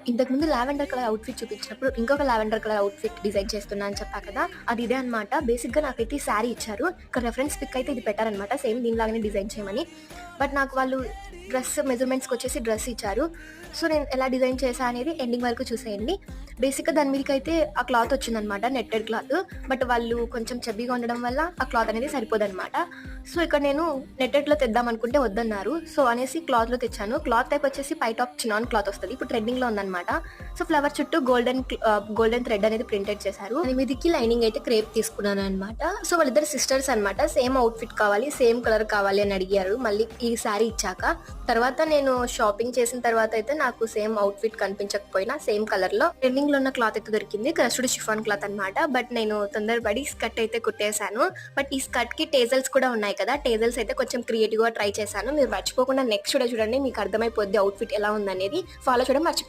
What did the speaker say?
ఇంతకుముందు lavender colour outfit చూపించినప్పుడు, ఇంకొక లావెండర్ కలర్ అవుట్‌ఫిట్ డిజైన్ చేస్తున్నా అని చెప్పా కదా! అది ఇదే అనమాట. బేసిక్‌గా నాకైతే ఈ శారీ ఇచ్చారు. ఇక్కడ రెఫరెన్స్ పిక్ అయితే ఇది పెట్టారనమాట. సేమ్ దీనిలాగానే డిజైన్ చేయమని. బట్ నాకు వాళ్ళు డ్రెస్ మెజర్‌మెంట్స్‌కొచ్చేసి డ్రెస్ ఇచ్చారు. సో, నేను ఎలా డిజైన్ చేశా అనేది ఎండింగ్ వరకు చూసేయండి. బేసిక్‌గా దాని మీదకైతే ఆ క్లాత్ వచ్చిందనమాట. Netted cloth. బట్ వాళ్ళు కొంచెం చెబ్బీగా ఉండడం వల్ల ఆ క్లాత్ అనేది సరిపోదనమాట. సో, ఇక్కడ నేను నెట్టెడ్‌లో తెద్దామనుకుంటే వద్దన్నారు. సో, అనేసి క్లాత్‌లో తెచ్చాను. క్లాత్ టైప్ వచ్చేసి పై టాప్ చినాన్ క్లాత్ వస్తది. ఇప్పుడు ట్రెండింగ్‌లో ఉందనమాట. సో, ఫ్లవర్ చుట్టూ గోల్డెన్ థ్రెడ్ అనేది ప్రింటెడ్ చేశారు. దాని మీదకి లైనింగ్ అయితే క్రేప్ తీసుకున్నాననమాట. సో, వాళ్ళిద్దరు సిస్టర్స్ అనమాట. సేమ్ అవుట్‌ఫిట్ కావాలి, సేమ్ కలర్ కావాలి అని అడిగారు. మళ్ళీ ఈ శారీ ఇచ్చాక. తర్వాత నేను షాపింగ్ చేసిన తర్వాత అయితే నాకు సేమ్ అవుట్‌ఫిట్ కనిపించకపోయినా సేమ్ కలర్‌లో ట్రెండింగ్‌లో ఉన్న క్లాత్ అయితే దొరికింది. క్రష్డ్ షిఫాన్ క్లాత్ అనమాట. బట్ నేను తొందరపడి స్కర్ట్ అయితే కుట్టేశాను. బట్ ఈ స్కర్ట్‌కి టేజల్స్ కూడా ఉన్నాయి కదా! టేజల్స్ అయితే కొంచెం క్రియేటివ్‌గా ట్రై చేశాను. మీరు మర్చిపోకుండా నెక్స్ట్ వీడియో చూడండి. మీకు అర్థమైపోద్ది అవుట్‌ఫిట్ ఎలా ఉందనేది. ఫాలో చేయడం మర్చిపోకండి.